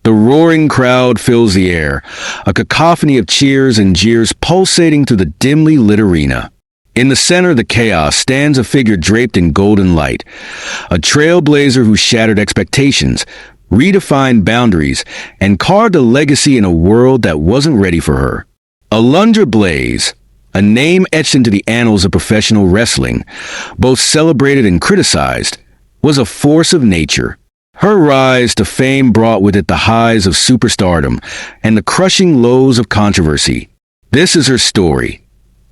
The roaring crowd fills the air, a cacophony of cheers and jeers pulsating through the dimly lit arena. In the center of the chaos stands a figure draped in golden light, a trailblazer who shattered expectations, redefined boundaries, and carved a legacy in a world that wasn't ready for her. Alundra Blayze, a name etched into the annals of professional wrestling, both celebrated and criticized, was a force of nature. Her rise to fame brought with it the highs of superstardom and the crushing lows of controversy. This is her story,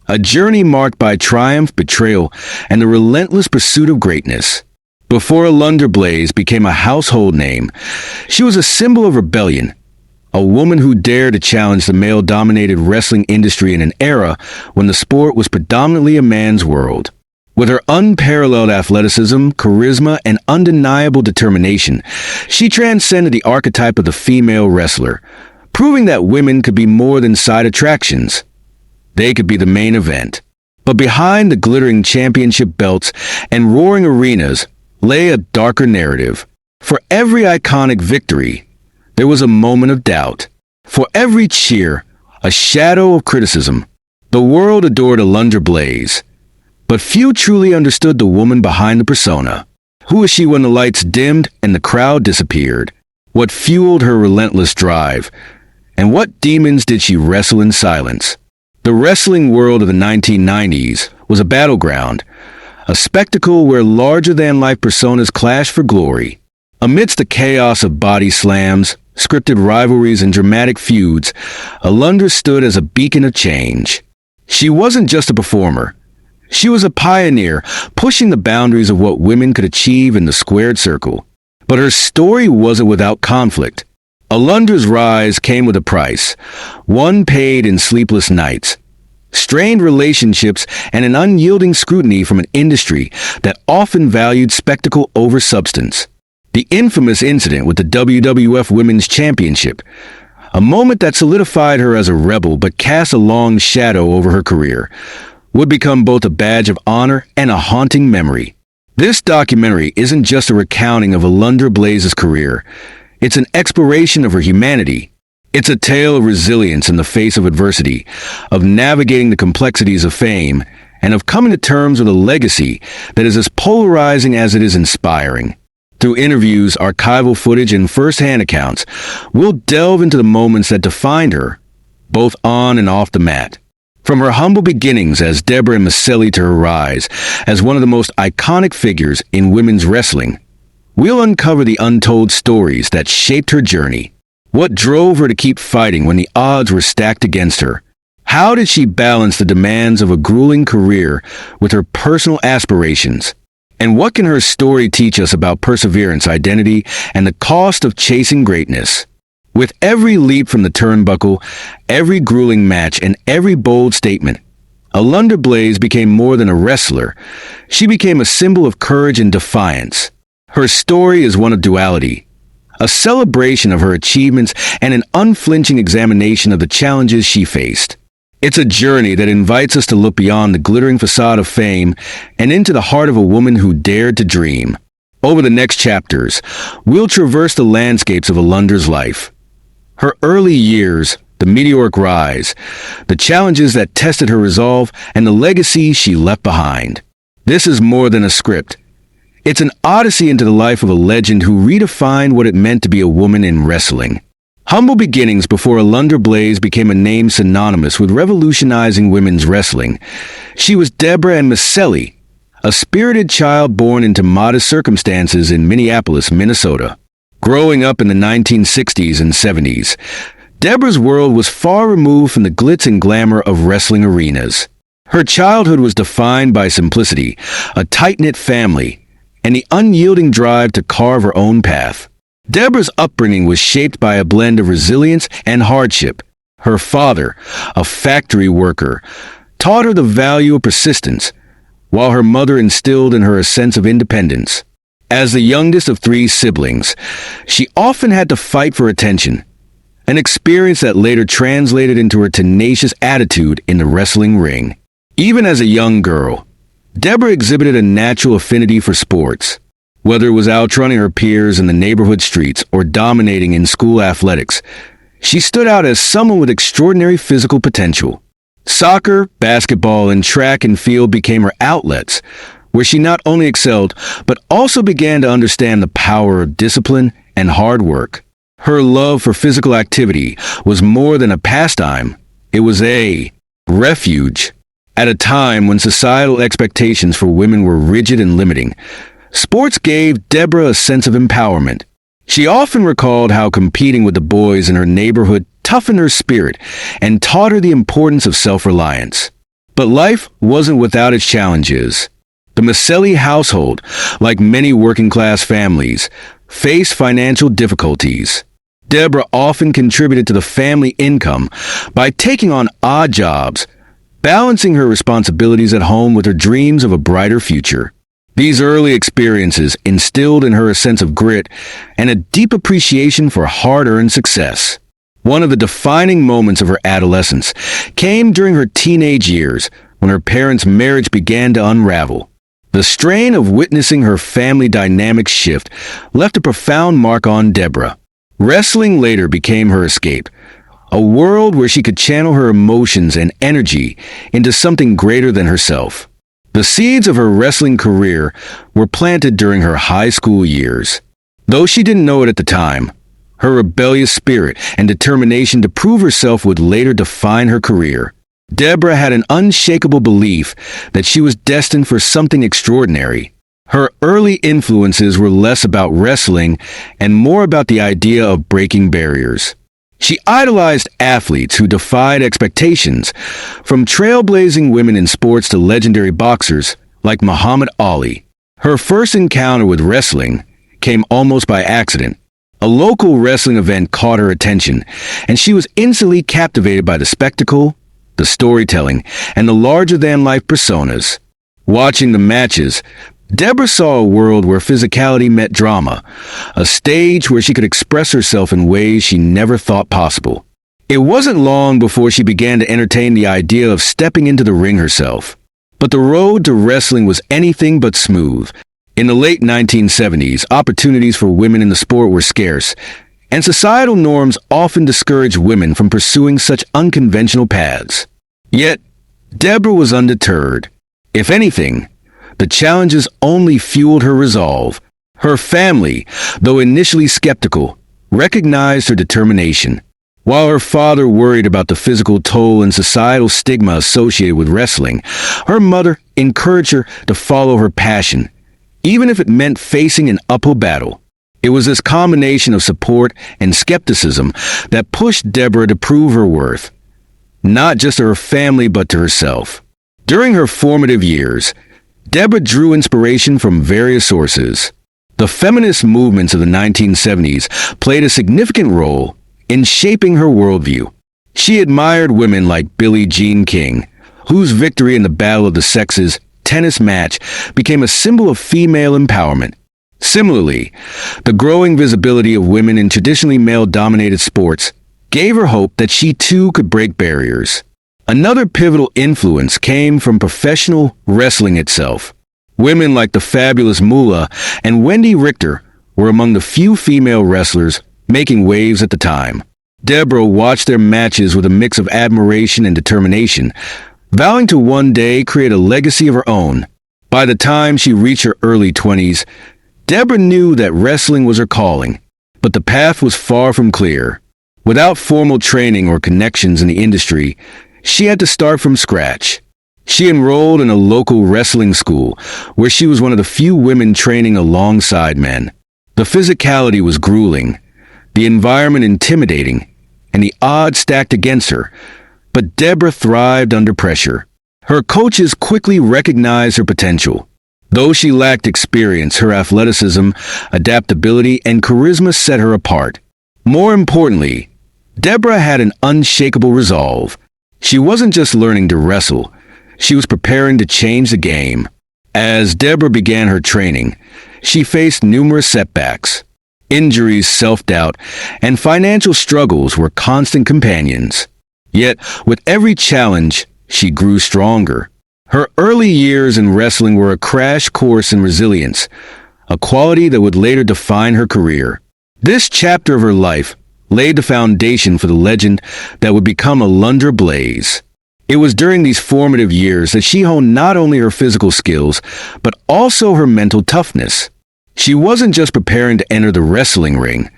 a journey marked by triumph, betrayal, and the relentless pursuit of greatness. Before Alundra Blayze became a household name, she was a symbol of rebellion, a woman who dared to challenge the male-dominated wrestling industry in an era when the sport was predominantly a man's world. With her unparalleled athleticism, charisma, and undeniable determination, she transcended the archetype of the female wrestler, proving that women could be more than side attractions. They could be the main event. But behind the glittering championship belts and roaring arenas lay a darker narrative. For every iconic victory, there was a moment of doubt. For every cheer, a shadow of criticism. The world adored Alundra Blayze, but few truly understood the woman behind the persona. Who was she when the lights dimmed and the crowd disappeared? What fueled her relentless drive? And what demons did she wrestle in silence? The wrestling world of the 1990s was a battleground, a spectacle where larger-than-life personas clashed for glory. Amidst the chaos of body slams, scripted rivalries, and dramatic feuds, Alundra stood as a beacon of change. She wasn't just a performer. She was a pioneer, pushing the boundaries of what women could achieve in the squared circle. But her story wasn't without conflict. Alundra's rise came with a price, one paid in sleepless nights, strained relationships, and an unyielding scrutiny from an industry that often valued spectacle over substance. The infamous incident with the WWF Women's Championship, a moment that solidified her as a rebel but cast a long shadow over her career, would become both a badge of honor and a haunting memory. This documentary isn't just a recounting of Alundra Blayze's career. It's an exploration of her humanity. It's a tale of resilience in the face of adversity, of navigating the complexities of fame, and of coming to terms with a legacy that is as polarizing as it is inspiring. Through interviews, archival footage, and first-hand accounts, we'll delve into the moments that defined her, both on and off the mat. From her humble beginnings as Deborah Miceli to her rise as one of the most iconic figures in women's wrestling, we'll uncover the untold stories that shaped her journey. What drove her to keep fighting when the odds were stacked against her? How did she balance the demands of a grueling career with her personal aspirations? And what can her story teach us about perseverance, identity, and the cost of chasing greatness? With every leap from the turnbuckle, every grueling match, and every bold statement, Alundra Blayze became more than a wrestler. She became a symbol of courage and defiance. Her story is one of duality, a celebration of her achievements and an unflinching examination of the challenges she faced. It's a journey that invites us to look beyond the glittering facade of fame and into the heart of a woman who dared to dream. Over the next chapters, we'll traverse the landscapes of Alundra's life. Her early years, the meteoric rise, the challenges that tested her resolve, and the legacy she left behind. This is more than a script. It's an odyssey into the life of a legend who redefined what it meant to be a woman in wrestling. Humble beginnings before Alundra Blayze became a name synonymous with revolutionizing women's wrestling. She was Deborah Miceli, a spirited child born into modest circumstances in Minneapolis, Minnesota. Growing up in the 1960s and 70s, Deborah's world was far removed from the glitz and glamour of wrestling arenas. Her childhood was defined by simplicity, a tight-knit family, and the unyielding drive to carve her own path. Deborah's upbringing was shaped by a blend of resilience and hardship. Her father, a factory worker, taught her the value of persistence, while her mother instilled in her a sense of independence. As the youngest of three siblings, she often had to fight for attention, an experience that later translated into her tenacious attitude in the wrestling ring. Even as a young girl, Deborah exhibited a natural affinity for sports. Whether it was outrunning her peers in the neighborhood streets or dominating in school athletics, she stood out as someone with extraordinary physical potential. Soccer, basketball, and track and field became her outlets, where she not only excelled, but also began to understand the power of discipline and hard work. Her love for physical activity was more than a pastime. It was a refuge. At a time when societal expectations for women were rigid and limiting, sports gave Deborah a sense of empowerment. She often recalled how competing with the boys in her neighborhood toughened her spirit and taught her the importance of self-reliance. But life wasn't without its challenges. The Maselli household, like many working-class families, faced financial difficulties. Deborah often contributed to the family income by taking on odd jobs, balancing her responsibilities at home with her dreams of a brighter future. These early experiences instilled in her a sense of grit and a deep appreciation for hard-earned success. One of the defining moments of her adolescence came during her teenage years when her parents' marriage began to unravel. The strain of witnessing her family dynamics shift left a profound mark on Deborah. Wrestling later became her escape, a world where she could channel her emotions and energy into something greater than herself. The seeds of her wrestling career were planted during her high school years. Though she didn't know it at the time, her rebellious spirit and determination to prove herself would later define her career. Deborah had an unshakable belief that she was destined for something extraordinary. Her early influences were less about wrestling and more about the idea of breaking barriers. She idolized athletes who defied expectations, from trailblazing women in sports to legendary boxers like Muhammad Ali. Her first encounter with wrestling came almost by accident. A local wrestling event caught her attention, and she was instantly captivated by the spectacle, the storytelling, and the larger-than-life personas. Watching the matches, Deborah saw a world where physicality met drama, a stage where she could express herself in ways she never thought possible. It wasn't long before she began to entertain the idea of stepping into the ring herself. But the road to wrestling was anything but smooth. In the late 1970s, opportunities for women in the sport were scarce, and societal norms often discouraged women from pursuing such unconventional paths. Yet, Deborah was undeterred. If anything, the challenges only fueled her resolve. Her family, though initially skeptical, recognized her determination. While her father worried about the physical toll and societal stigma associated with wrestling, her mother encouraged her to follow her passion, even if it meant facing an uphill battle. It was this combination of support and skepticism that pushed Deborah to prove her worth, not just to her family but to herself. During her formative years, Deborah drew inspiration from various sources. The feminist movements of the 1970s played a significant role in shaping her worldview. She admired women like Billie Jean King, whose victory in the Battle of the Sexes tennis match became a symbol of female empowerment. Similarly, the growing visibility of women in traditionally male-dominated sports gave her hope that she too could break barriers. Another pivotal influence came from professional wrestling itself. Women like the fabulous Moolah and Wendy Richter were among the few female wrestlers making waves at the time. Deborah watched their matches with a mix of admiration and determination, vowing to one day create a legacy of her own. By the time she reached her early 20s, Deborah knew that wrestling was her calling, but the path was far from clear. Without formal training or connections in the industry, she had to start from scratch. She enrolled in a local wrestling school, where she was one of the few women training alongside men. The physicality was grueling, the environment intimidating, and the odds stacked against her. But Deborah thrived under pressure. Her coaches quickly recognized her potential. Though she lacked experience, her athleticism, adaptability, and charisma set her apart. More importantly, Deborah had an unshakable resolve. She wasn't just learning to wrestle, she was preparing to change the game. As Deborah began her training, she faced numerous setbacks. Injuries, self-doubt, and financial struggles were constant companions. Yet, with every challenge, she grew stronger. Her early years in wrestling were a crash course in resilience, a quality that would later define her career. This chapter of her life laid the foundation for the legend that would become Alundra Blayze. It was during these formative years that she honed not only her physical skills, but also her mental toughness. She wasn't just preparing to enter the wrestling ring,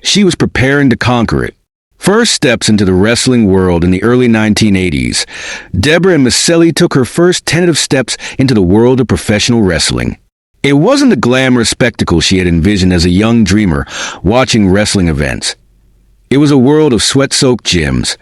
she was preparing to conquer it. First steps into the wrestling world in the early 1980s, Deborah Miceli took her first tentative steps into the world of professional wrestling. It wasn't the glamorous spectacle she had envisioned as a young dreamer watching wrestling events. It was a world of sweat-soaked gyms,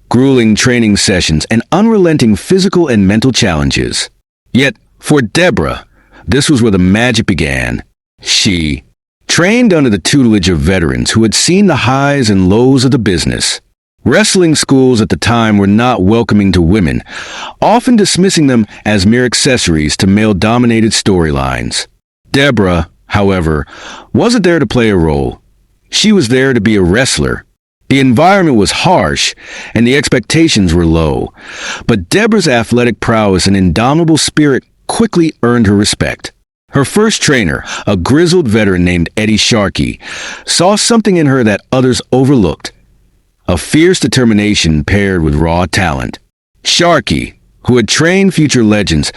grueling training sessions, and unrelenting physical and mental challenges. Yet, for Deborah, this was where the magic began. She trained under the tutelage of veterans who had seen the highs and lows of the business. Wrestling schools at the time were not welcoming to women, often dismissing them as mere accessories to male-dominated storylines. Deborah, however, wasn't there to play a role. She was there to be a wrestler. The environment was harsh, and the expectations were low. But Deborah's athletic prowess and indomitable spirit quickly earned her respect. Her first trainer, a grizzled veteran named Eddie Sharkey, saw something in her that others overlooked. A fierce determination paired with raw talent. Sharkey, who had trained future legends,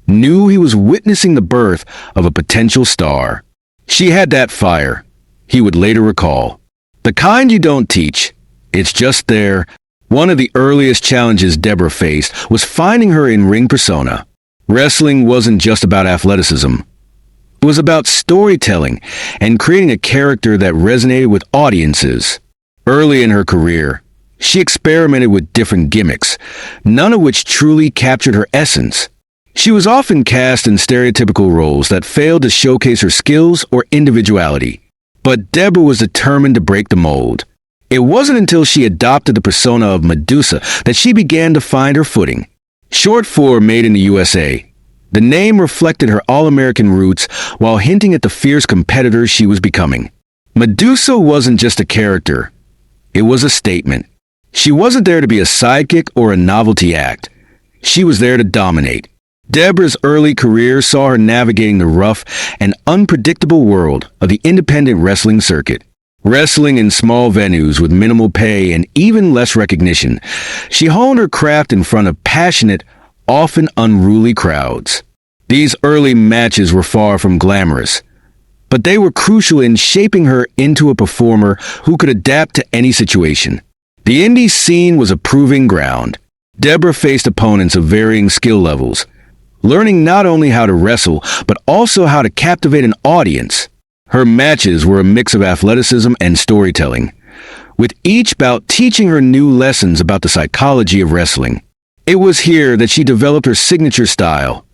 knew he was witnessing the birth of a potential star. She had that fire, he would later recall. The kind you don't teach, it's just there. One of the earliest challenges Deborah faced was finding her in-ring persona. Wrestling wasn't just about athleticism. It was about storytelling and creating a character that resonated with audiences. Early in her career, she experimented with different gimmicks, none of which truly captured her essence. She was often cast in stereotypical roles that failed to showcase her skills or individuality. But Deborah was determined to break the mold. It wasn't until she adopted the persona of Medusa that she began to find her footing. Short for Made in the USA, the name reflected her all-American roots while hinting at the fierce competitor she was becoming. Medusa wasn't just a character. It was a statement. She wasn't there to be a sidekick or a novelty act. She was there to dominate. Deborah's early career saw her navigating the rough and unpredictable world of the independent wrestling circuit. Wrestling in small venues with minimal pay and even less recognition, she honed her craft in front of passionate, often unruly crowds. These early matches were far from glamorous, but they were crucial in shaping her into a performer who could adapt to any situation. The indie scene was a proving ground. Deborah faced opponents of varying skill levels, learning not only how to wrestle, but also how to captivate an audience. Her matches were a mix of athleticism and storytelling, with each bout teaching her new lessons about the psychology of wrestling. It was here that she developed her signature style,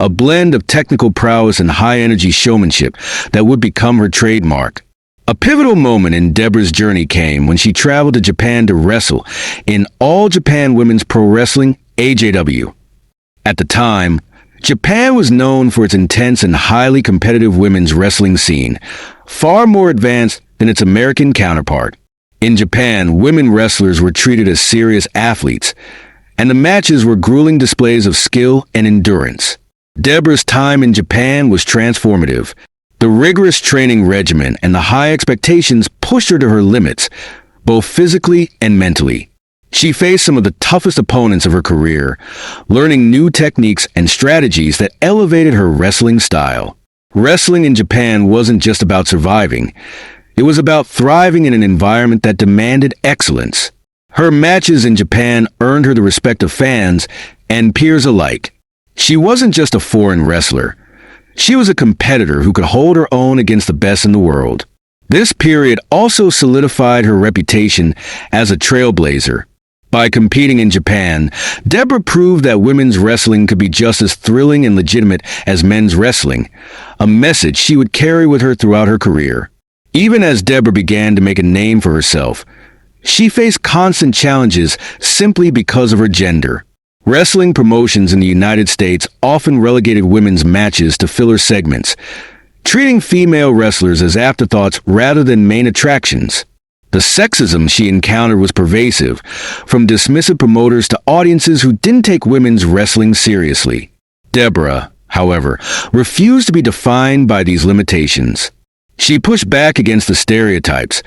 a blend of technical prowess and high-energy showmanship that would become her trademark. A pivotal moment in Deborah's journey came when she traveled to Japan to wrestle in All Japan Women's Pro Wrestling, AJW. At the time, Japan was known for its intense and highly competitive women's wrestling scene, far more advanced than its American counterpart. In Japan, women wrestlers were treated as serious athletes, and the matches were grueling displays of skill and endurance. Deborah's time in Japan was transformative. The rigorous training regimen and the high expectations pushed her to her limits, both physically and mentally. She faced some of the toughest opponents of her career, learning new techniques and strategies that elevated her wrestling style. Wrestling in Japan wasn't just about surviving. It was about thriving in an environment that demanded excellence. Her matches in Japan earned her the respect of fans and peers alike. She wasn't just a foreign wrestler. She was a competitor who could hold her own against the best in the world. This period also solidified her reputation as a trailblazer. By competing in Japan, Deborah proved that women's wrestling could be just as thrilling and legitimate as men's wrestling, a message she would carry with her throughout her career. Even as Deborah began to make a name for herself, she faced constant challenges simply because of her gender. Wrestling promotions in the United States often relegated women's matches to filler segments, treating female wrestlers as afterthoughts rather than main attractions. The sexism she encountered was pervasive, from dismissive promoters to audiences who didn't take women's wrestling seriously. Deborah, however, refused to be defined by these limitations. She pushed back against the stereotypes,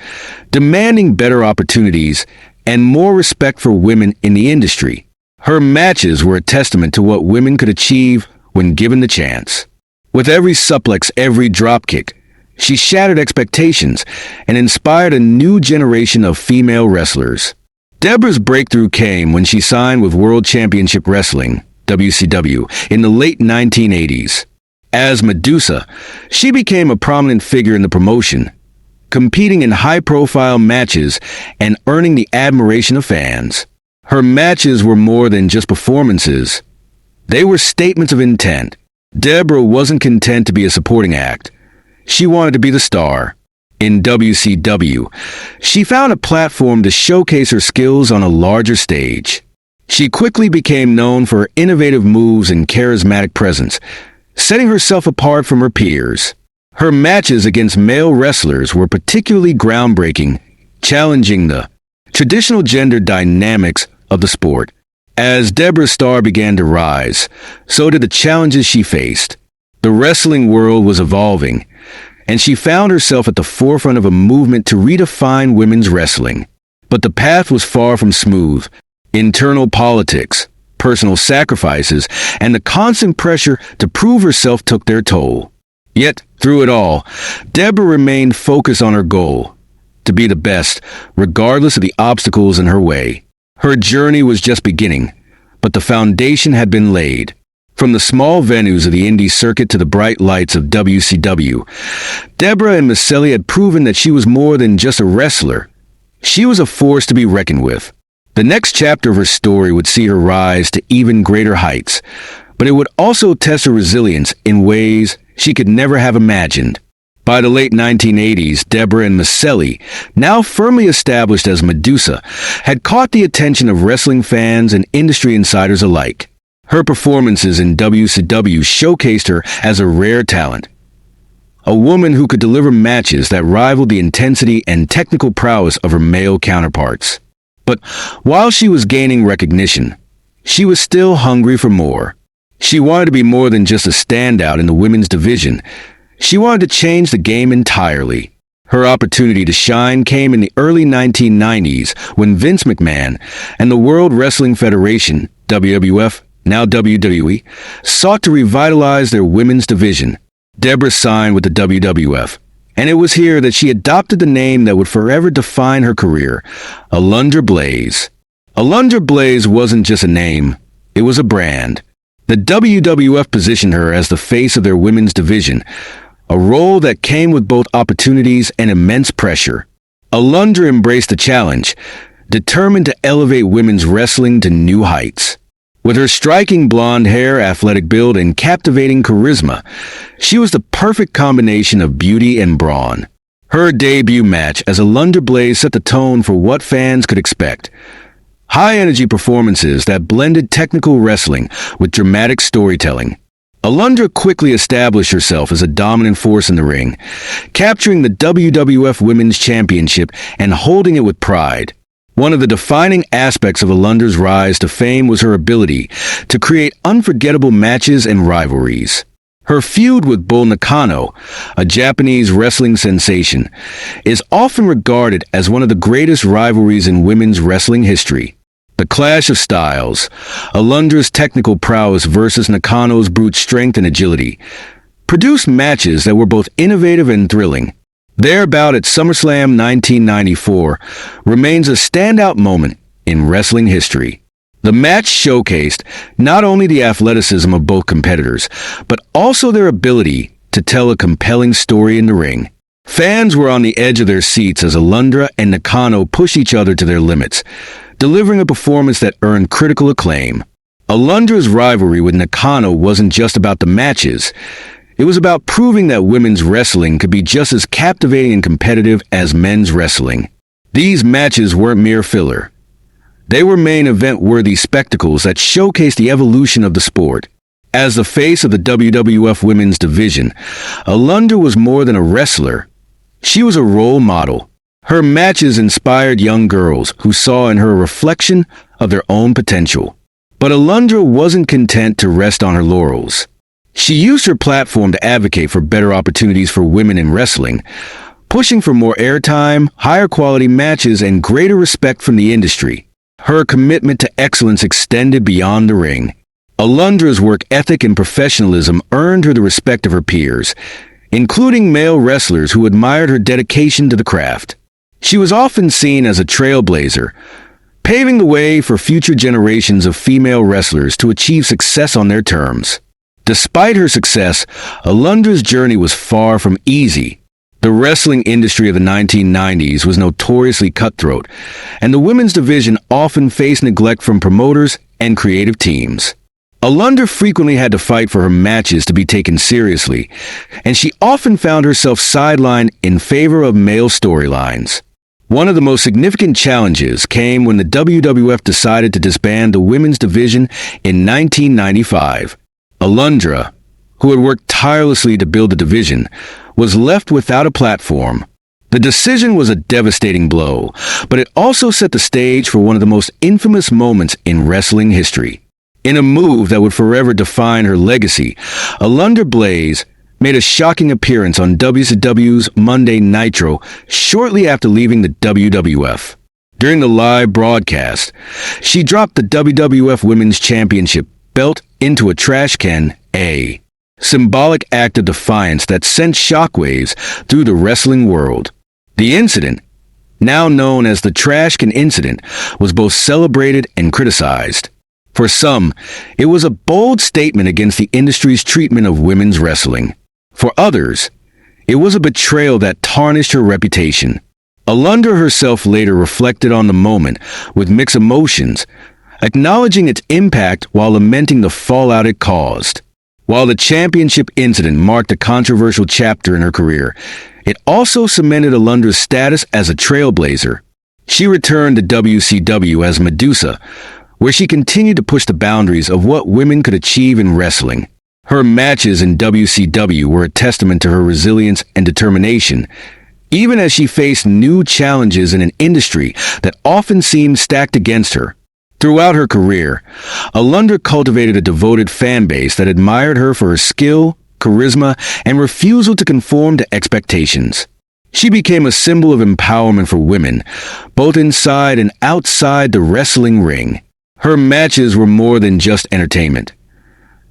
demanding better opportunities and more respect for women in the industry. Her matches were a testament to what women could achieve when given the chance. With every suplex, every dropkick, she shattered expectations and inspired a new generation of female wrestlers. Debra's breakthrough came when she signed with World Championship Wrestling, WCW, in the late 1980s. As Medusa, she became a prominent figure in the promotion, competing in high-profile matches and earning the admiration of fans. Her matches were more than just performances. They were statements of intent. Debra wasn't content to be a supporting act. She wanted to be the star. In WCW, she found a platform to showcase her skills on a larger stage. She quickly became known for her innovative moves and charismatic presence, setting herself apart from her peers. Her matches against male wrestlers were particularly groundbreaking, challenging the traditional gender dynamics of the sport. As Debra's star began to rise, so did the challenges she faced. The wrestling world was evolving, and she found herself at the forefront of a movement to redefine women's wrestling. But the path was far from smooth. Internal politics, personal sacrifices, and the constant pressure to prove herself took their toll. Yet, through it all, Debra remained focused on her goal, to be the best, regardless of the obstacles in her way. Her journey was just beginning, but the foundation had been laid. From the small venues of the indie circuit to the bright lights of WCW, Debra and Miceli had proven that she was more than just a wrestler. She was a force to be reckoned with. The next chapter of her story would see her rise to even greater heights, but it would also test her resilience in ways she could never have imagined. By the late 1980s, Debra and Miceli, now firmly established as Medusa, had caught the attention of wrestling fans and industry insiders alike. Her performances in WCW showcased her as a rare talent, a woman who could deliver matches that rivaled the intensity and technical prowess of her male counterparts. But while she was gaining recognition, she was still hungry for more. She wanted to be more than just a standout in the women's division. She wanted to change the game entirely. Her opportunity to shine came in the early 1990s when Vince McMahon and the World Wrestling Federation, WWF, now WWE, sought to revitalize their women's division. Debra signed with the WWF, and it was here that she adopted the name that would forever define her career, Alundra Blayze. Alundra Blayze wasn't just a name, it was a brand. The WWF positioned her as the face of their women's division, a role that came with both opportunities and immense pressure. Alundra embraced the challenge, determined to elevate women's wrestling to new heights. With her striking blonde hair, athletic build, and captivating charisma, she was the perfect combination of beauty and brawn. Her debut match as Alundra Blayze set the tone for what fans could expect. High-energy performances that blended technical wrestling with dramatic storytelling. Alundra quickly established herself as a dominant force in the ring, capturing the WWF Women's Championship and holding it with pride. One of the defining aspects of Alundra's rise to fame was her ability to create unforgettable matches and rivalries. Her feud with Bull Nakano, a Japanese wrestling sensation, is often regarded as one of the greatest rivalries in women's wrestling history. The clash of styles, Alundra's technical prowess versus Nakano's brute strength and agility, produced matches that were both innovative and thrilling. Their bout at SummerSlam 1994 remains a standout moment in wrestling history. The match showcased not only the athleticism of both competitors, but also their ability to tell a compelling story in the ring. Fans were on the edge of their seats as Alundra and Nakano pushed each other to their limits, delivering a performance that earned critical acclaim. Alundra's rivalry with Nakano wasn't just about the matches. It was about proving that women's wrestling could be just as captivating and competitive as men's wrestling. These matches weren't mere filler. They were main event-worthy spectacles that showcased the evolution of the sport. As the face of the WWF women's division, Alundra was more than a wrestler. She was a role model. Her matches inspired young girls who saw in her a reflection of their own potential. But Alundra wasn't content to rest on her laurels. She used her platform to advocate for better opportunities for women in wrestling, pushing for more airtime, higher quality matches, and greater respect from the industry. Her commitment to excellence extended beyond the ring. Alundra's work ethic and professionalism earned her the respect of her peers, including male wrestlers who admired her dedication to the craft. She was often seen as a trailblazer, paving the way for future generations of female wrestlers to achieve success on their terms. Despite her success, Alundra's journey was far from easy. The wrestling industry of the 1990s was notoriously cutthroat, and the women's division often faced neglect from promoters and creative teams. Alundra frequently had to fight for her matches to be taken seriously, and she often found herself sidelined in favor of male storylines. One of the most significant challenges came when the WWF decided to disband the women's division in 1995. Alundra, who had worked tirelessly to build the division, was left without a platform. The decision was a devastating blow, but it also set the stage for one of the most infamous moments in wrestling history. In a move that would forever define her legacy, Alundra Blayze made a shocking appearance on WCW's Monday Nitro shortly after leaving the WWF. During the live broadcast, she dropped the WWF Women's Championship belt into a trash can, a symbolic act of defiance that sent shockwaves through the wrestling world. The incident, now known as the Trash Can Incident, was both celebrated and criticized. For some, it was a bold statement against the industry's treatment of women's wrestling. For others, it was a betrayal that tarnished her reputation. Alundra herself later reflected on the moment with mixed emotions, acknowledging its impact while lamenting the fallout it caused. While the championship incident marked a controversial chapter in her career, it also cemented Alundra's status as a trailblazer. She returned to WCW as Medusa, where she continued to push the boundaries of what women could achieve in wrestling. Her matches in WCW were a testament to her resilience and determination, even as she faced new challenges in an industry that often seemed stacked against her. Throughout her career, Alundra cultivated a devoted fan base that admired her for her skill, charisma, and refusal to conform to expectations. She became a symbol of empowerment for women, both inside and outside the wrestling ring. Her matches were more than just entertainment.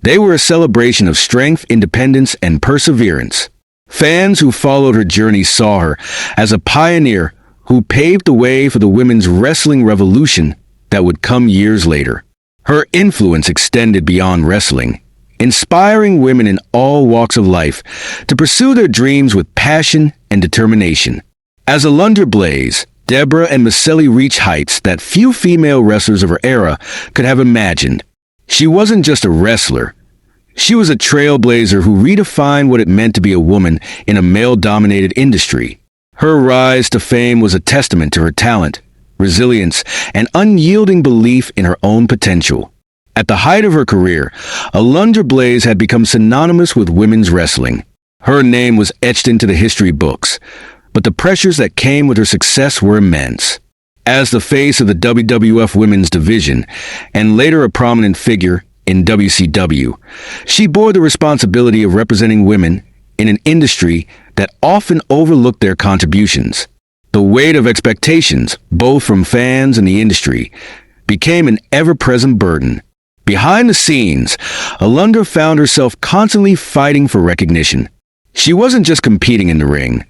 They were a celebration of strength, independence, and perseverance. Fans who followed her journey saw her as a pioneer who paved the way for the women's wrestling revolution that would come years later. Her influence extended beyond wrestling, inspiring women in all walks of life to pursue their dreams with passion and determination. As Alundra Blayze, Deborah and Maselli reached heights that few female wrestlers of her era could have imagined. She wasn't just a wrestler. She was a trailblazer who redefined what it meant to be a woman in a male-dominated industry. Her rise to fame was a testament to her talent, resilience, and unyielding belief in her own potential. At the height of her career, Alundra Blayze had become synonymous with women's wrestling. Her name was etched into the history books, but the pressures that came with her success were immense. As the face of the WWF Women's Division, and later a prominent figure in WCW, she bore the responsibility of representing women in an industry that often overlooked their contributions. The weight of expectations, both from fans and the industry, became an ever-present burden. Behind the scenes, Alundra found herself constantly fighting for recognition. She wasn't just competing in the ring.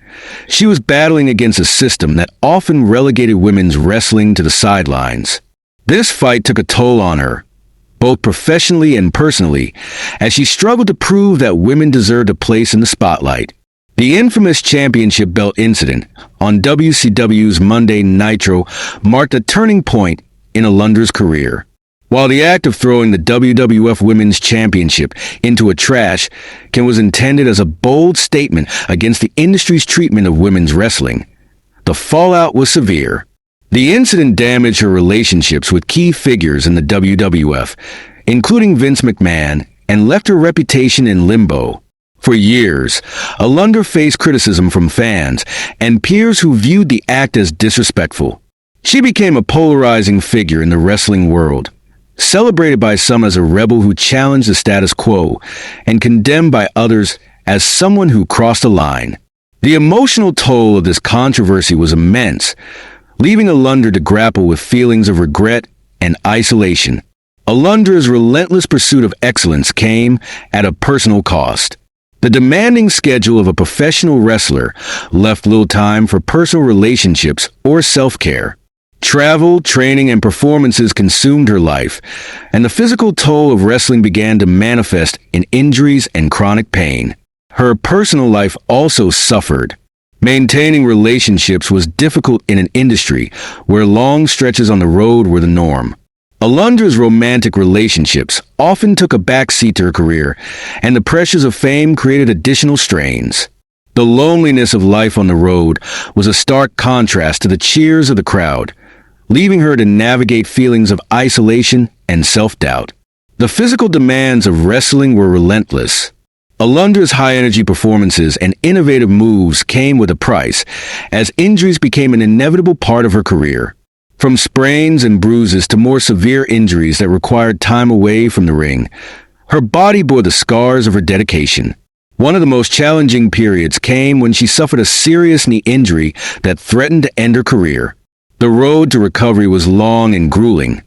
She was battling against a system that often relegated women's wrestling to the sidelines. This fight took a toll on her, both professionally and personally, as she struggled to prove that women deserved a place in the spotlight. The infamous championship belt incident on WCW's Monday Nitro marked a turning point in Alundra's career. While the act of throwing the WWF Women's Championship into a trash can was intended as a bold statement against the industry's treatment of women's wrestling, the fallout was severe. The incident damaged her relationships with key figures in the WWF, including Vince McMahon, and left her reputation in limbo. For years, Alundra faced criticism from fans and peers who viewed the act as disrespectful. She became a polarizing figure in the wrestling world, Celebrated by some as a rebel who challenged the status quo, and condemned by others as someone who crossed a line. The emotional toll of this controversy was immense, leaving Alundra to grapple with feelings of regret and isolation. Alundra's relentless pursuit of excellence came at a personal cost. The demanding schedule of a professional wrestler left little time for personal relationships or self-care. Travel, training, and performances consumed her life, and the physical toll of wrestling began to manifest in injuries and chronic pain. Her personal life also suffered. Maintaining relationships was difficult in an industry where long stretches on the road were the norm. Alundra's romantic relationships often took a backseat to her career, and the pressures of fame created additional strains. The loneliness of life on the road was a stark contrast to the cheers of the crowd, leaving her to navigate feelings of isolation and self-doubt. The physical demands of wrestling were relentless. Alundra's high-energy performances and innovative moves came with a price, as injuries became an inevitable part of her career. From sprains and bruises to more severe injuries that required time away from the ring, her body bore the scars of her dedication. One of the most challenging periods came when she suffered a serious knee injury that threatened to end her career. The road to recovery was long and grueling,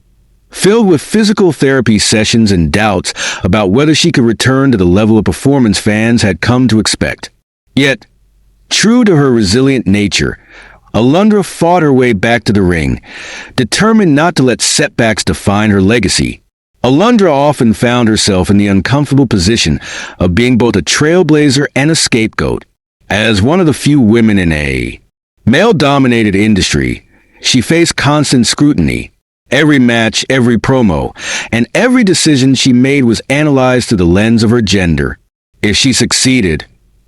filled with physical therapy sessions and doubts about whether she could return to the level of performance fans had come to expect. Yet, true to her resilient nature, Alundra fought her way back to the ring, determined not to let setbacks define her legacy. Alundra often found herself in the uncomfortable position of being both a trailblazer and a scapegoat. As one of the few women in a male-dominated industry, she faced constant scrutiny. Every match, every promo, and every decision she made was analyzed through the lens of her gender. If she succeeded,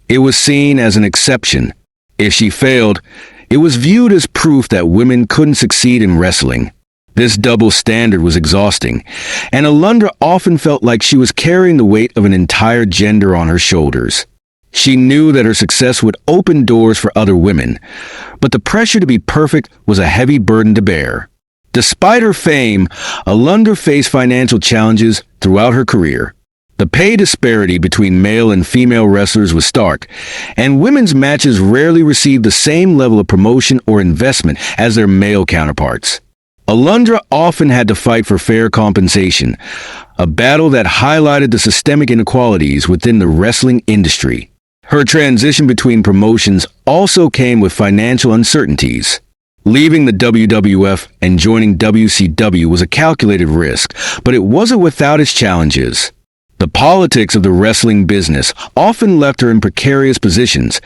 it was seen as an exception. If she failed, it was viewed as proof that women couldn't succeed in wrestling. This double standard was exhausting, and Alundra often felt like she was carrying the weight of an entire gender on her shoulders. She knew that her success would open doors for other women, but the pressure to be perfect was a heavy burden to bear. Despite her fame, Alundra faced financial challenges throughout her career. The pay disparity between male and female wrestlers was stark, and women's matches rarely received the same level of promotion or investment as their male counterparts. Alundra often had to fight for fair compensation, a battle that highlighted the systemic inequalities within the wrestling industry. Her transition between promotions also came with financial uncertainties. Leaving the WWF and joining WCW was a calculated risk, but it wasn't without its challenges. The politics of the wrestling business often left her in precarious positions,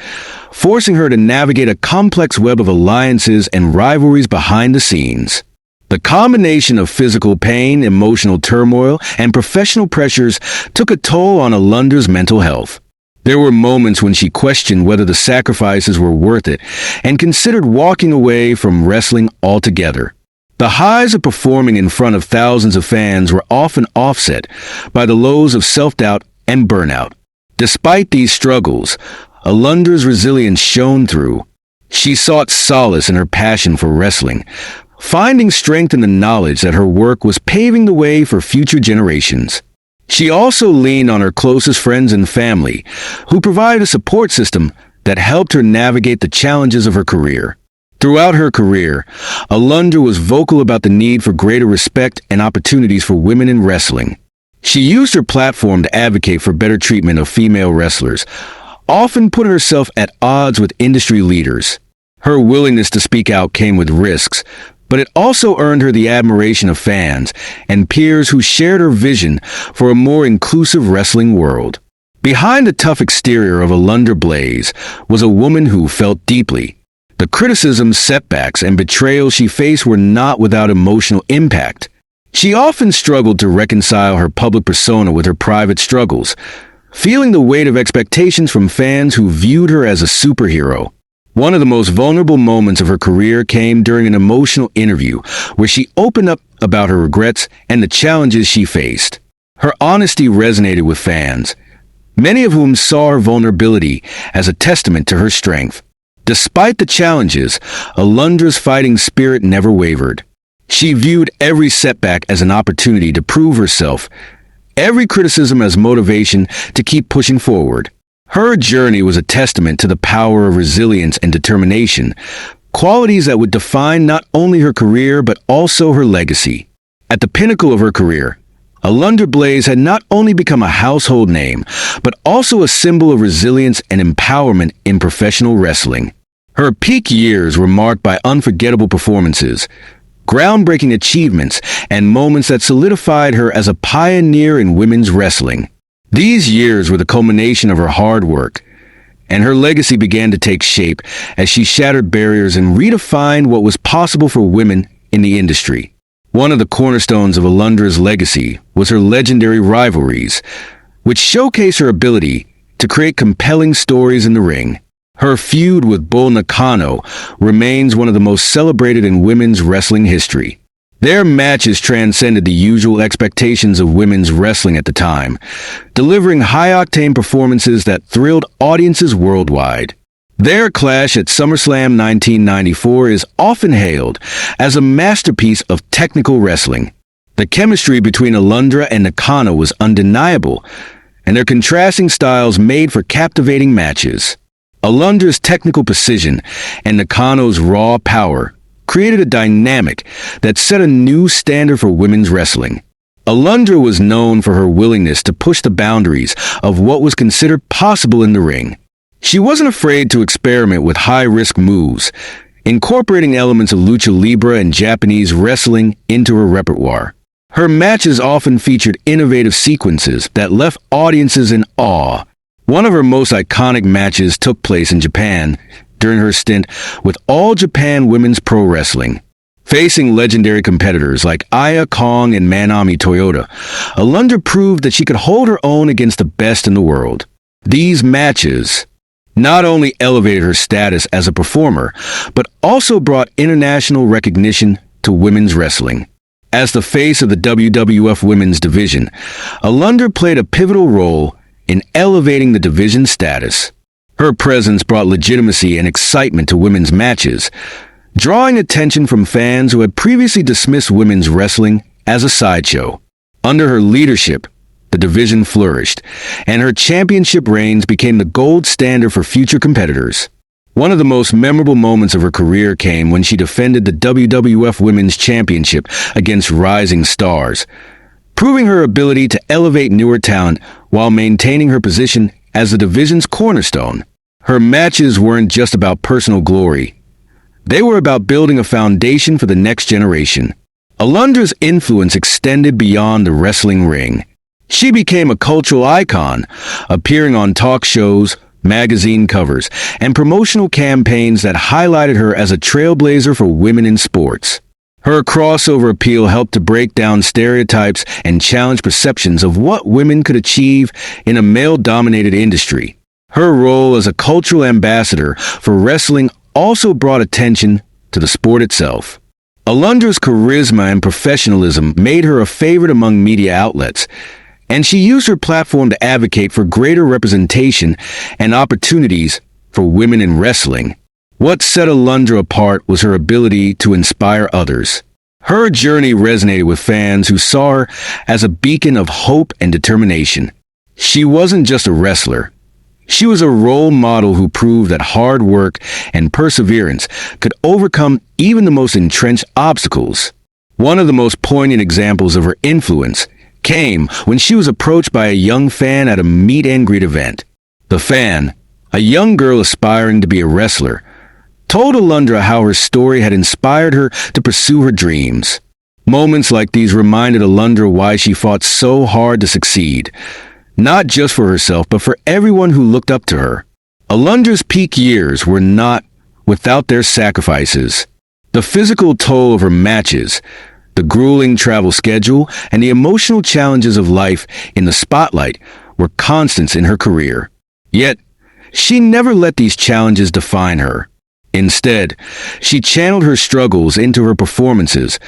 forcing her to navigate a complex web of alliances and rivalries behind the scenes. The combination of physical pain, emotional turmoil, and professional pressures took a toll on Alundra's mental health. There were moments when she questioned whether the sacrifices were worth it and considered walking away from wrestling altogether. The highs of performing in front of thousands of fans were often offset by the lows of self-doubt and burnout. Despite these struggles, Alundra's resilience shone through. She sought solace in her passion for wrestling, finding strength in the knowledge that her work was paving the way for future generations. She also leaned on her closest friends and family, who provided a support system that helped her navigate the challenges of her career. Throughout her career, Alundra was vocal about the need for greater respect and opportunities for women in wrestling. She used her platform to advocate for better treatment of female wrestlers, often putting herself at odds with industry leaders. Her willingness to speak out came with risks, but it also earned her the admiration of fans and peers who shared her vision for a more inclusive wrestling world. Behind the tough exterior of Alundra Blayze was a woman who felt deeply. The criticisms, setbacks, and betrayal she faced were not without emotional impact. She often struggled to reconcile her public persona with her private struggles, feeling the weight of expectations from fans who viewed her as a superhero. One of the most vulnerable moments of her career came during an emotional interview where she opened up about her regrets and the challenges she faced. Her honesty resonated with fans, many of whom saw her vulnerability as a testament to her strength. Despite the challenges, Alundra's fighting spirit never wavered. She viewed every setback as an opportunity to prove herself, every criticism as motivation to keep pushing forward. Her journey was a testament to the power of resilience and determination, qualities that would define not only her career but also her legacy. At the pinnacle of her career, Alundra Blayze had not only become a household name, but also a symbol of resilience and empowerment in professional wrestling. Her peak years were marked by unforgettable performances, groundbreaking achievements, and moments that solidified her as a pioneer in women's wrestling. These years were the culmination of her hard work, and her legacy began to take shape as she shattered barriers and redefined what was possible for women in the industry. One of the cornerstones of Alundra's legacy was her legendary rivalries, which showcase her ability to create compelling stories in the ring. Her feud with Bull Nakano remains one of the most celebrated in women's wrestling history. Their matches transcended the usual expectations of women's wrestling at the time, delivering high-octane performances that thrilled audiences worldwide. Their clash at SummerSlam 1994 is often hailed as a masterpiece of technical wrestling. The chemistry between Alundra and Nakano was undeniable, and their contrasting styles made for captivating matches. Alundra's technical precision and Nakano's raw power created a dynamic that set a new standard for women's wrestling. Alundra was known for her willingness to push the boundaries of what was considered possible in the ring. She wasn't afraid to experiment with high-risk moves, incorporating elements of lucha libre and Japanese wrestling into her repertoire. Her matches often featured innovative sequences that left audiences in awe. One of her most iconic matches took place in Japan during her stint with All Japan Women's Pro Wrestling. Facing legendary competitors like Aya Kong and Manami Toyota, Alundra proved that she could hold her own against the best in the world. These matches not only elevated her status as a performer, but also brought international recognition to women's wrestling. As the face of the WWF women's division, Alundra played a pivotal role in elevating the division's status. Her presence brought legitimacy and excitement to women's matches, drawing attention from fans who had previously dismissed women's wrestling as a sideshow. Under her leadership, the division flourished, and her championship reigns became the gold standard for future competitors. One of the most memorable moments of her career came when she defended the WWF Women's Championship against rising stars, proving her ability to elevate newer talent while maintaining her position as the division's cornerstone. Her matches weren't just about personal glory. They were about building a foundation for the next generation. Alundra's influence extended beyond the wrestling ring. She became a cultural icon, appearing on talk shows, magazine covers, and promotional campaigns that highlighted her as a trailblazer for women in sports. Her crossover appeal helped to break down stereotypes and challenge perceptions of what women could achieve in a male-dominated industry. Her role as a cultural ambassador for wrestling also brought attention to the sport itself. Alundra's charisma and professionalism made her a favorite among media outlets, and she used her platform to advocate for greater representation and opportunities for women in wrestling. What set Alundra apart was her ability to inspire others. Her journey resonated with fans who saw her as a beacon of hope and determination. She wasn't just a wrestler. She was a role model who proved that hard work and perseverance could overcome even the most entrenched obstacles. One of the most poignant examples of her influence came when she was approached by a young fan at a meet-and-greet event. The fan, a young girl aspiring to be a wrestler, told Alundra how her story had inspired her to pursue her dreams. Moments like these reminded Alundra why she fought so hard to succeed, not just for herself but for everyone who looked up to her. Alundra's peak years were not without their sacrifices. The physical toll of her matches, the grueling travel schedule, and the emotional challenges of life in the spotlight were constants in her career. Yet, she never let these challenges define her. Instead, she channeled her struggles into her performances,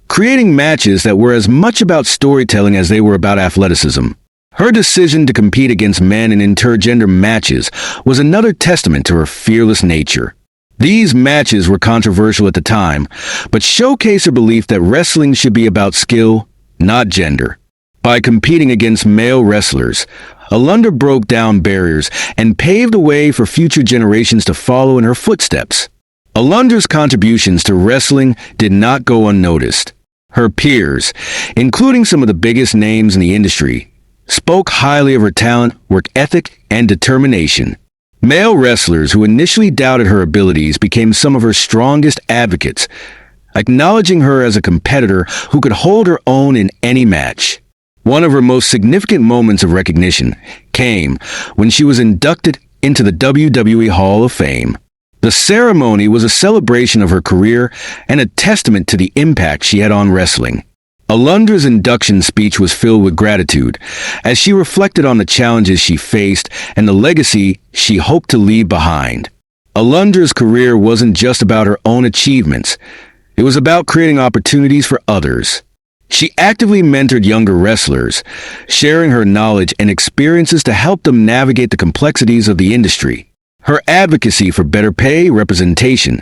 creating matches that were as much about storytelling as they were about athleticism. Her decision to compete against men in intergender matches was another testament to her fearless nature. These matches were controversial at the time, but showcased her belief that wrestling should be about skill, not gender. By competing against male wrestlers, Alundra broke down barriers and paved the way for future generations to follow in her footsteps. Alundra's contributions to wrestling did not go unnoticed. Her peers, including some of the biggest names in the industry, spoke highly of her talent, work ethic, and determination. Male wrestlers who initially doubted her abilities became some of her strongest advocates, acknowledging her as a competitor who could hold her own in any match. One of her most significant moments of recognition came when she was inducted into the WWE Hall of Fame. The ceremony was a celebration of her career and a testament to the impact she had on wrestling. Alundra's induction speech was filled with gratitude as she reflected on the challenges she faced and the legacy she hoped to leave behind. Alundra's career wasn't just about her own achievements. It was about creating opportunities for others. She actively mentored younger wrestlers, sharing her knowledge and experiences to help them navigate the complexities of the industry. Her advocacy for better pay, representation,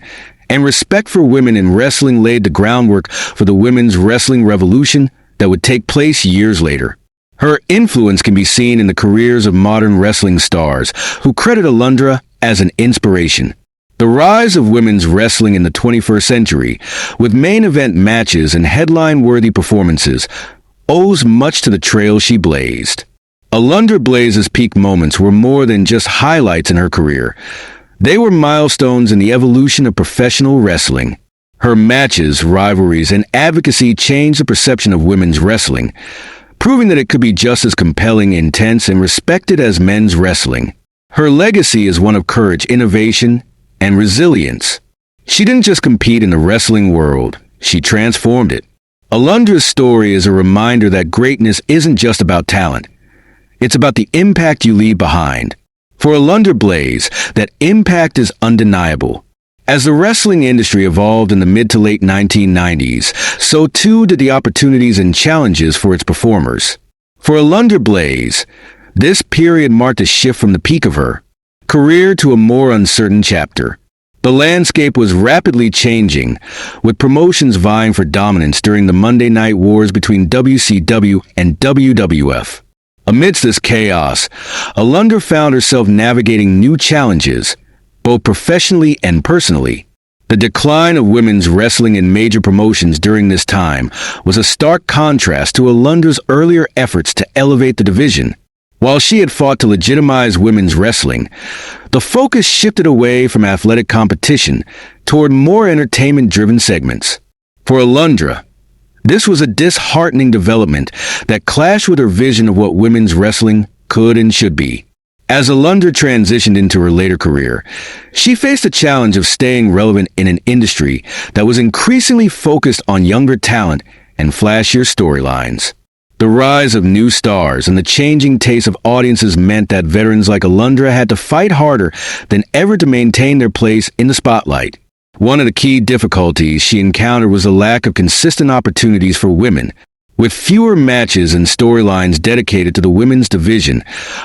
and respect for women in wrestling laid the groundwork for the women's wrestling revolution that would take place years later. Her influence can be seen in the careers of modern wrestling stars who credit Alundra as an inspiration. The rise of women's wrestling in the 21st century, with main event matches and headline-worthy performances, owes much to the trail she blazed. Alundra Blayze's peak moments were more than just highlights in her career. They were milestones in the evolution of professional wrestling. Her matches, rivalries, and advocacy changed the perception of women's wrestling, proving that it could be just as compelling, intense, and respected as men's wrestling. Her legacy is one of courage, innovation, and resilience. She didn't just compete in the wrestling world, she transformed it. Alundra's story is a reminder that greatness isn't just about talent. It's about the impact you leave behind. For Alundra Blayze, that impact is undeniable. As the wrestling industry evolved in the mid to late 1990s, so too did the opportunities and challenges for its performers. For Alundra Blayze, this period marked a shift from the peak of her career to a more uncertain chapter. The landscape was rapidly changing, with promotions vying for dominance during the Monday Night Wars between WCW and WWF. Amidst this chaos, Alundra found herself navigating new challenges, both professionally and personally. The decline of women's wrestling in major promotions during this time was a stark contrast to Alundra's earlier efforts to elevate the division. While she had fought to legitimize women's wrestling, the focus shifted away from athletic competition toward more entertainment-driven segments. For Alundra, this was a disheartening development that clashed with her vision of what women's wrestling could and should be. As Alundra transitioned into her later career, she faced the challenge of staying relevant in an industry that was increasingly focused on younger talent and flashier storylines. The rise of new stars and the changing taste of audiences meant that veterans like Alundra had to fight harder than ever to maintain their place in the spotlight. One of the key difficulties she encountered was the lack of consistent opportunities for women. With fewer matches and storylines dedicated to the women's division,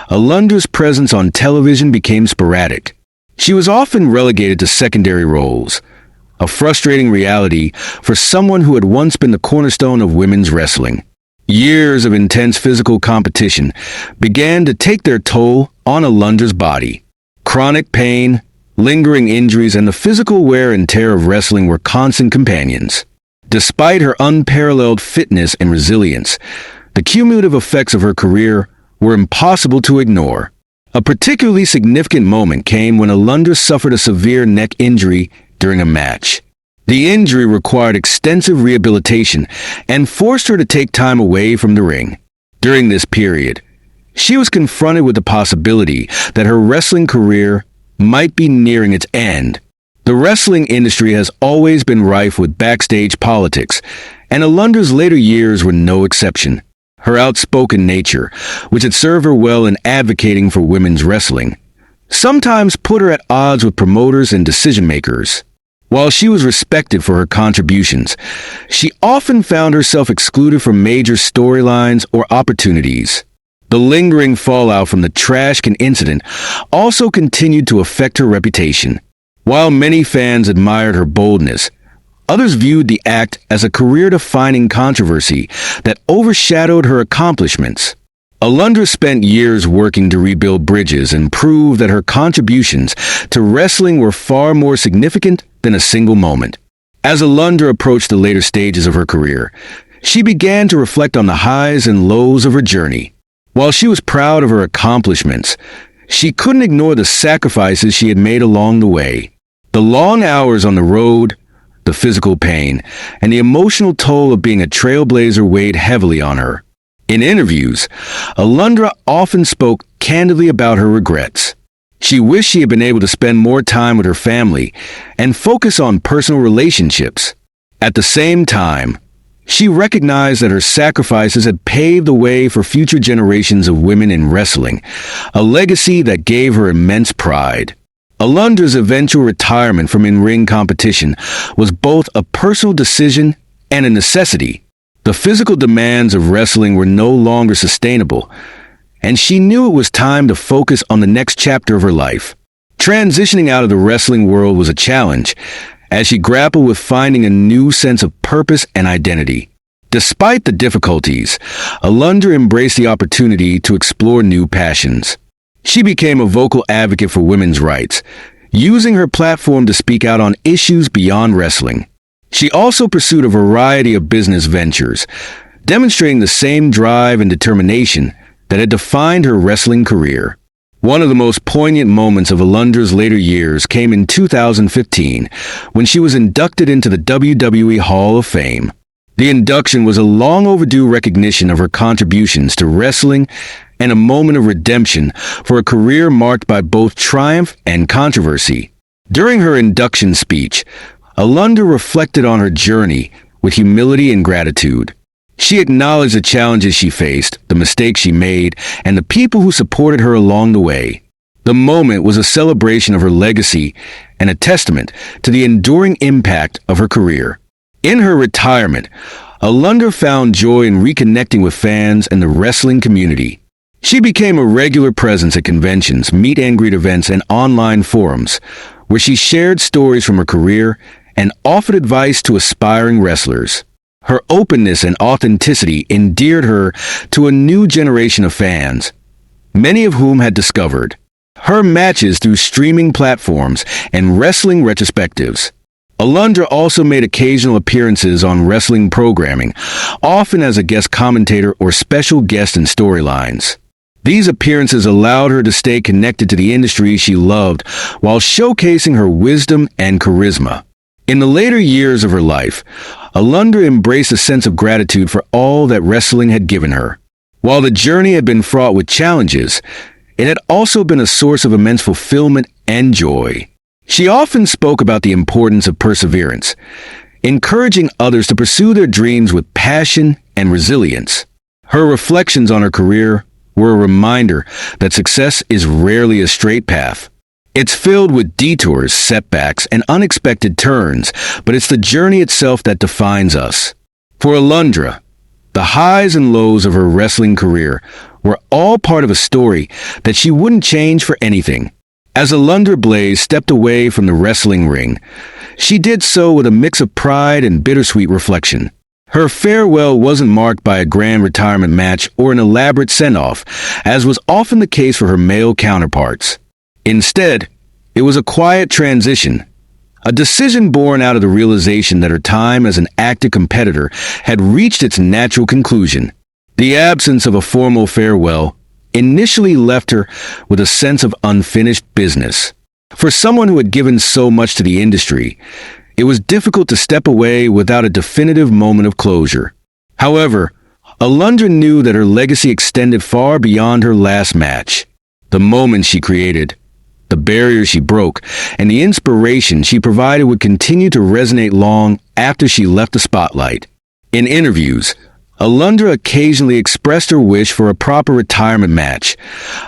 Alundra's presence on television became sporadic. She was often relegated to secondary roles, a frustrating reality for someone who had once been the cornerstone of women's wrestling. Years of intense physical competition began to take their toll on Alundra's body. Chronic pain, lingering injuries, and the physical wear and tear of wrestling were constant companions. Despite her unparalleled fitness and resilience, the cumulative effects of her career were impossible to ignore. A particularly significant moment came when Alundra suffered a severe neck injury during a match. The injury required extensive rehabilitation and forced her to take time away from the ring. During this period, she was confronted with the possibility that her wrestling career might be nearing its end. The wrestling industry has always been rife with backstage politics, and Alundra's later years were no exception. Her outspoken nature, which had served her well in advocating for women's wrestling, sometimes put her at odds with promoters and decision-makers. While she was respected for her contributions, she often found herself excluded from major storylines or opportunities. The lingering fallout from the trash can incident also continued to affect her reputation. While many fans admired her boldness, others viewed the act as a career-defining controversy that overshadowed her accomplishments. Alundra spent years working to rebuild bridges and prove that her contributions to wrestling were far more significant than a single moment. As Alundra approached the later stages of her career, she began to reflect on the highs and lows of her journey. While she was proud of her accomplishments, she couldn't ignore the sacrifices she had made along the way. The long hours on the road, the physical pain, and the emotional toll of being a trailblazer weighed heavily on her. In interviews, Alundra often spoke candidly about her regrets. She wished she had been able to spend more time with her family and focus on personal relationships. At the same time, she recognized that her sacrifices had paved the way for future generations of women in wrestling, a legacy that gave her immense pride. Alundra's eventual retirement from in-ring competition was both a personal decision and a necessity. The physical demands of wrestling were no longer sustainable, and she knew it was time to focus on the next chapter of her life. Transitioning out of the wrestling world was a challenge, as she grappled with finding a new sense of purpose and identity. Despite the difficulties, Alundra embraced the opportunity to explore new passions. She became a vocal advocate for women's rights, using her platform to speak out on issues beyond wrestling. She also pursued a variety of business ventures, demonstrating the same drive and determination that had defined her wrestling career. One of the most poignant moments of Alundra's later years came in 2015, when she was inducted into the WWE Hall of Fame. The induction was a long overdue recognition of her contributions to wrestling and a moment of redemption for a career marked by both triumph and controversy. During her induction speech, Alundra reflected on her journey with humility and gratitude. She acknowledged the challenges she faced, the mistakes she made, and the people who supported her along the way. The moment was a celebration of her legacy and a testament to the enduring impact of her career. In her retirement, Alundra found joy in reconnecting with fans and the wrestling community. She became a regular presence at conventions, meet and greet events, and online forums, where she shared stories from her career and offered advice to aspiring wrestlers. Her openness and authenticity endeared her to a new generation of fans, many of whom had discovered her matches through streaming platforms and wrestling retrospectives. Alundra also made occasional appearances on wrestling programming, often as a guest commentator or special guest in storylines. These appearances allowed her to stay connected to the industry she loved while showcasing her wisdom and charisma. In the later years of her life, Alundra embraced a sense of gratitude for all that wrestling had given her. While the journey had been fraught with challenges, it had also been a source of immense fulfillment and joy. She often spoke about the importance of perseverance, encouraging others to pursue their dreams with passion and resilience. Her reflections on her career were a reminder that success is rarely a straight path. It's filled with detours, setbacks, and unexpected turns, but it's the journey itself that defines us. For Alundra, the highs and lows of her wrestling career were all part of a story that she wouldn't change for anything. As Alundra Blayze stepped away from the wrestling ring, she did so with a mix of pride and bittersweet reflection. Her farewell wasn't marked by a grand retirement match or an elaborate send-off, as was often the case for her male counterparts. Instead, it was a quiet transition, a decision born out of the realization that her time as an active competitor had reached its natural conclusion. The absence of a formal farewell initially left her with a sense of unfinished business. For someone who had given so much to the industry, it was difficult to step away without a definitive moment of closure. However, Alundra knew that her legacy extended far beyond her last match. The moments she created, the barriers she broke, and the inspiration she provided would continue to resonate long after she left the spotlight. In interviews, Alundra occasionally expressed her wish for a proper retirement match,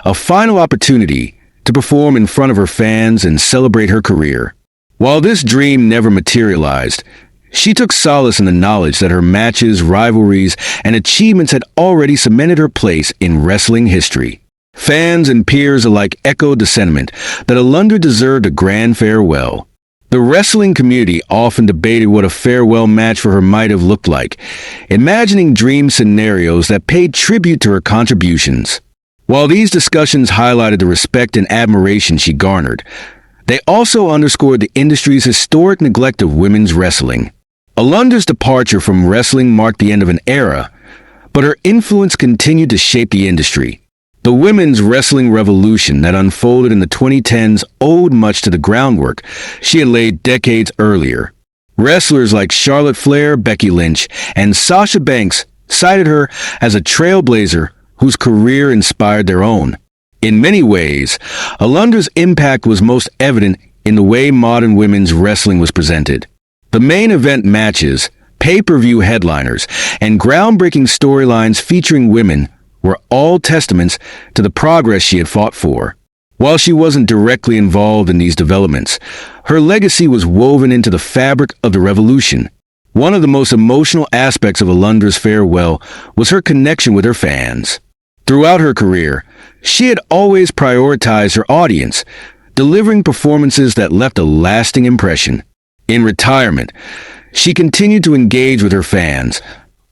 a final opportunity to perform in front of her fans and celebrate her career. While this dream never materialized, she took solace in the knowledge that her matches, rivalries, and achievements had already cemented her place in wrestling history. Fans and peers alike echoed the sentiment that Alundra deserved a grand farewell. The wrestling community often debated what a farewell match for her might have looked like, imagining dream scenarios that paid tribute to her contributions. While these discussions highlighted the respect and admiration she garnered, they also underscored the industry's historic neglect of women's wrestling. Alundra's departure from wrestling marked the end of an era, but her influence continued to shape the industry. The women's wrestling revolution that unfolded in the 2010s owed much to the groundwork she had laid decades earlier. Wrestlers like Charlotte Flair, Becky Lynch, and Sasha Banks cited her as a trailblazer whose career inspired their own. In many ways, Alundra's impact was most evident in the way modern women's wrestling was presented. The main event matches, pay-per-view headliners, and groundbreaking storylines featuring women were all testaments to the progress she had fought for. While she wasn't directly involved in these developments, her legacy was woven into the fabric of the revolution. One of the most emotional aspects of Alundra's farewell was her connection with her fans. Throughout her career, she had always prioritized her audience, delivering performances that left a lasting impression. In retirement, she continued to engage with her fans,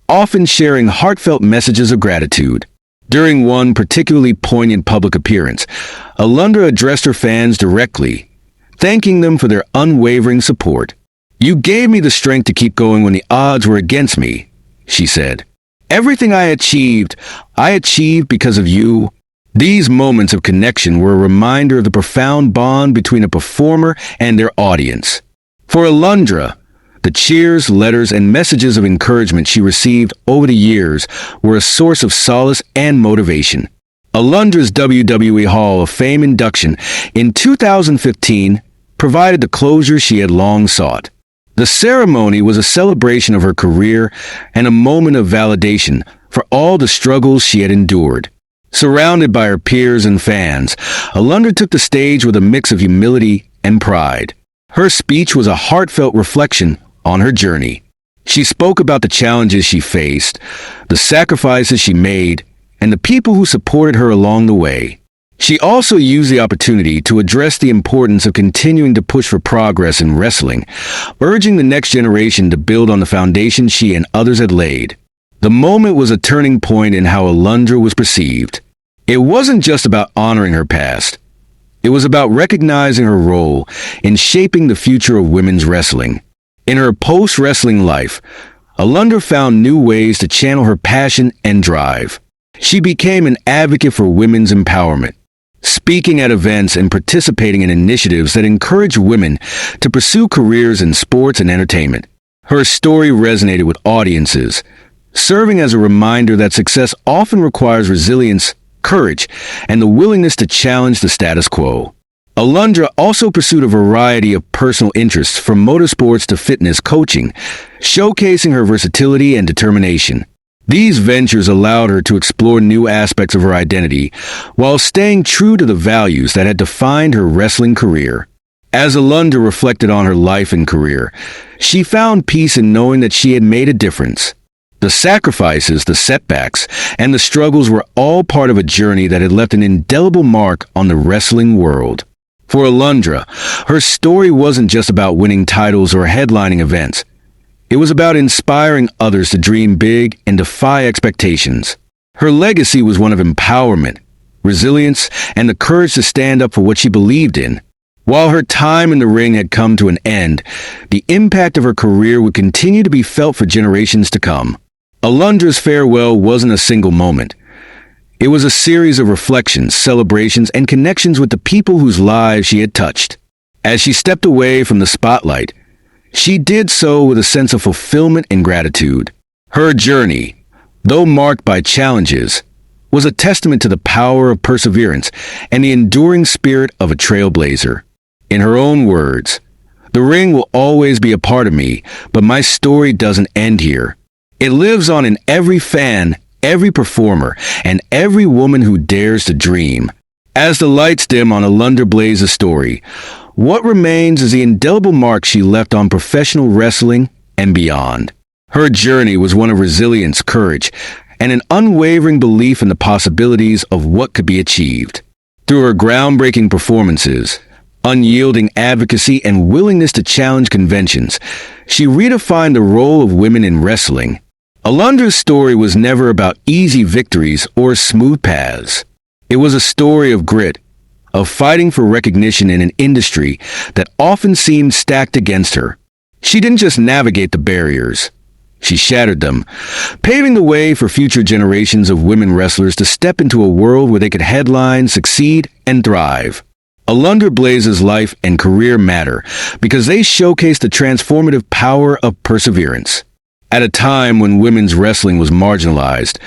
often sharing heartfelt messages of gratitude. During one particularly poignant public appearance, Alundra addressed her fans directly, thanking them for their unwavering support. "You gave me the strength to keep going when the odds were against me," she said. "Everything I achieved because of you." These moments of connection were a reminder of the profound bond between a performer and their audience. For Alundra, the cheers, letters, and messages of encouragement she received over the years were a source of solace and motivation. Alundra's WWE Hall of Fame induction in 2015 provided the closure she had long sought. The ceremony was a celebration of her career and a moment of validation for all the struggles she had endured. Surrounded by her peers and fans, Alundra took the stage with a mix of humility and pride. Her speech was a heartfelt reflection on her journey. She spoke about the challenges she faced, the sacrifices she made, and the people who supported her along the way. She also used the opportunity to address the importance of continuing to push for progress in wrestling, urging the next generation to build on the foundation she and others had laid. The moment was a turning point in how Alundra was perceived. It wasn't just about honoring her past. It was about recognizing her role in shaping the future of women's wrestling. In her post-wrestling life, Alundra found new ways to channel her passion and drive. She became an advocate for women's empowerment, speaking at events and participating in initiatives that encourage women to pursue careers in sports and entertainment. Her story resonated with audiences, serving as a reminder that success often requires resilience, courage, and the willingness to challenge the status quo. Alundra also pursued a variety of personal interests from motorsports to fitness coaching, showcasing her versatility and determination. These ventures allowed her to explore new aspects of her identity while staying true to the values that had defined her wrestling career. As Alundra reflected on her life and career, she found peace in knowing that she had made a difference. The sacrifices, the setbacks, and the struggles were all part of a journey that had left an indelible mark on the wrestling world. For Alundra, her story wasn't just about winning titles or headlining events. It was about inspiring others to dream big and defy expectations. Her legacy was one of empowerment, resilience, and the courage to stand up for what she believed in. While her time in the ring had come to an end, the impact of her career would continue to be felt for generations to come. Alundra's farewell wasn't a single moment. It was a series of reflections, celebrations, and connections with the people whose lives she had touched. As she stepped away from the spotlight, she did so with a sense of fulfillment and gratitude. Her journey, though marked by challenges, was a testament to the power of perseverance and the enduring spirit of a trailblazer. In her own words, "The ring will always be a part of me, but my story doesn't end here. It lives on in every fan, every performer, and every woman who dares to dream." As the lights dim on Alundra Blayze's story, what remains is the indelible mark she left on professional wrestling and beyond. Her journey was one of resilience, courage, and an unwavering belief in the possibilities of what could be achieved. Through her groundbreaking performances, unyielding advocacy, and willingness to challenge conventions. She redefined the role of women in wrestling. Alundra's story was never about easy victories or smooth paths. It was a story of grit, of fighting for recognition in an industry that often seemed stacked against her. She didn't just navigate the barriers. She shattered them, paving the way for future generations of women wrestlers to step into a world where they could headline, succeed, and thrive. Alundra Blayze's life and career matter because they showcase the transformative power of perseverance. At a time when women's wrestling was marginalized,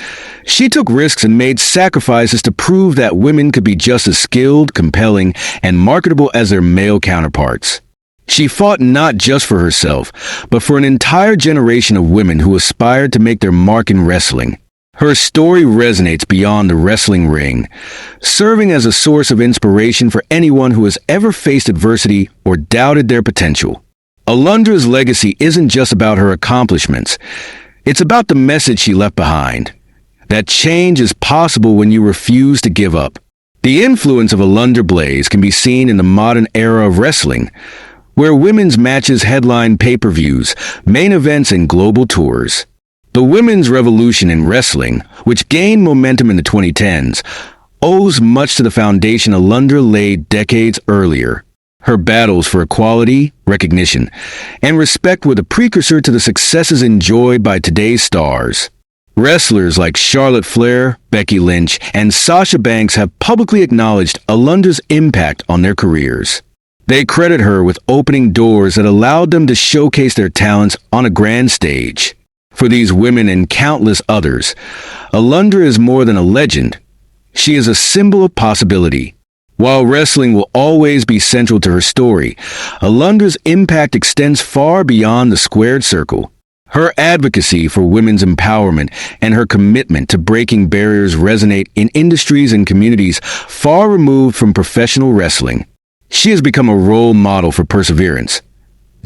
she took risks and made sacrifices to prove that women could be just as skilled, compelling, and marketable as their male counterparts. She fought not just for herself, but for an entire generation of women who aspired to make their mark in wrestling. Her story resonates beyond the wrestling ring, serving as a source of inspiration for anyone who has ever faced adversity or doubted their potential. Alundra's legacy isn't just about her accomplishments. It's about the message she left behind. That change is possible when you refuse to give up. The influence of Alundra Blayze can be seen in the modern era of wrestling, where women's matches headline pay-per-views, main events, and global tours. The women's revolution in wrestling, which gained momentum in the 2010s, owes much to the foundation Alundra laid decades earlier. Her battles for equality, recognition, and respect were the precursor to the successes enjoyed by today's stars. Wrestlers like Charlotte Flair, Becky Lynch, and Sasha Banks have publicly acknowledged Alundra's impact on their careers. They credit her with opening doors that allowed them to showcase their talents on a grand stage. For these women and countless others, Alundra is more than a legend. She is a symbol of possibility. While wrestling will always be central to her story, Alundra's impact extends far beyond the squared circle. Her advocacy for women's empowerment and her commitment to breaking barriers resonate in industries and communities far removed from professional wrestling. She has become a role model for perseverance,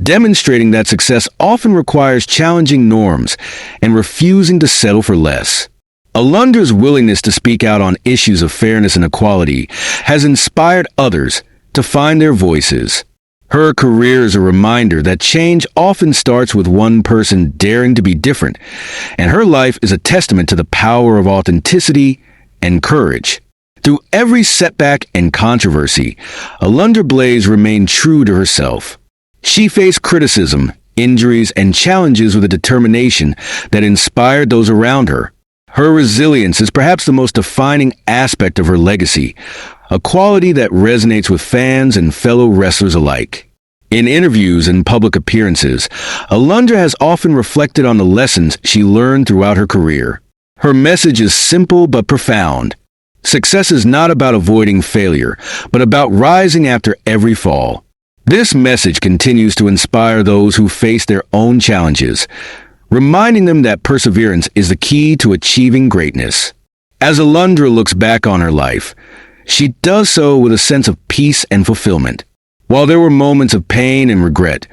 demonstrating that success often requires challenging norms and refusing to settle for less. Alundra's willingness to speak out on issues of fairness and equality has inspired others to find their voices. Her career is a reminder that change often starts with one person daring to be different, and her life is a testament to the power of authenticity and courage. Through every setback and controversy, Alundra Blayze remained true to herself. She faced criticism, injuries, and challenges with a determination that inspired those around her. Her resilience is perhaps the most defining aspect of her legacy, a quality that resonates with fans and fellow wrestlers alike. In interviews and public appearances, Alundra has often reflected on the lessons she learned throughout her career. Her message is simple but profound. Success is not about avoiding failure, but about rising after every fall. This message continues to inspire those who face their own challenges, reminding them that perseverance is the key to achieving greatness. As Alundra looks back on her life, she does so with a sense of peace and fulfillment. While there were moments of pain and regret,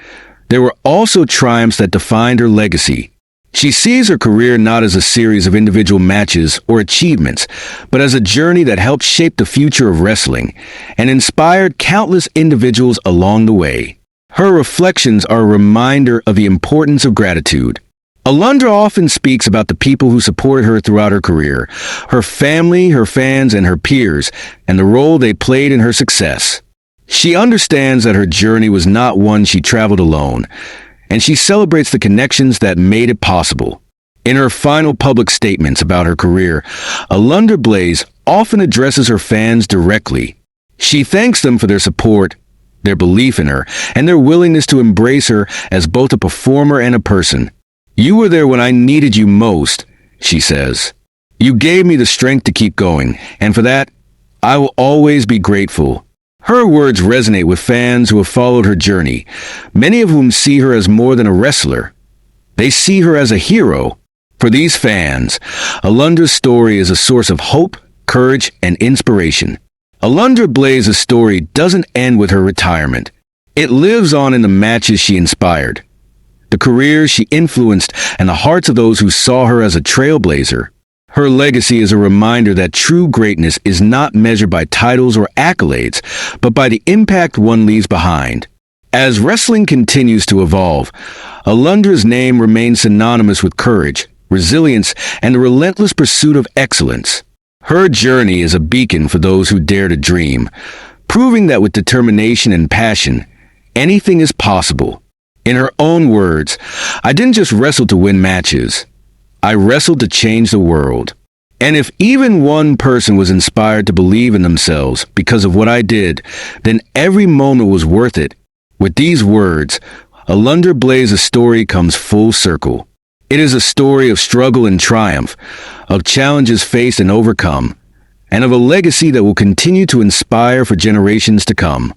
there were also triumphs that defined her legacy. She sees her career not as a series of individual matches or achievements, but as a journey that helped shape the future of wrestling and inspired countless individuals along the way. Her reflections are a reminder of the importance of gratitude. Alundra often speaks about the people who supported her throughout her career, her family, her fans, and her peers, and the role they played in her success. She understands that her journey was not one she traveled alone, and she celebrates the connections that made it possible. In her final public statements about her career, Alundra Blayze often addresses her fans directly. She thanks them for their support, their belief in her, and their willingness to embrace her as both a performer and a person. "You were there when I needed you most," she says. "You gave me the strength to keep going, and for that, I will always be grateful." Her words resonate with fans who have followed her journey, many of whom see her as more than a wrestler. They see her as a hero. For these fans, Alundra's story is a source of hope, courage, and inspiration. Alundra Blayze's story doesn't end with her retirement. It lives on in the matches she inspired, the careers she influenced, and the hearts of those who saw her as a trailblazer. Her legacy is a reminder that true greatness is not measured by titles or accolades, but by the impact one leaves behind. As wrestling continues to evolve, Alundra's name remains synonymous with courage, resilience, and the relentless pursuit of excellence. Her journey is a beacon for those who dare to dream, proving that with determination and passion, anything is possible. In her own words, "I didn't just wrestle to win matches. I wrestled to change the world. And if even one person was inspired to believe in themselves because of what I did, then every moment was worth it." With these words, Alundra Blayze's story comes full circle. It is a story of struggle and triumph, of challenges faced and overcome, and of a legacy that will continue to inspire for generations to come.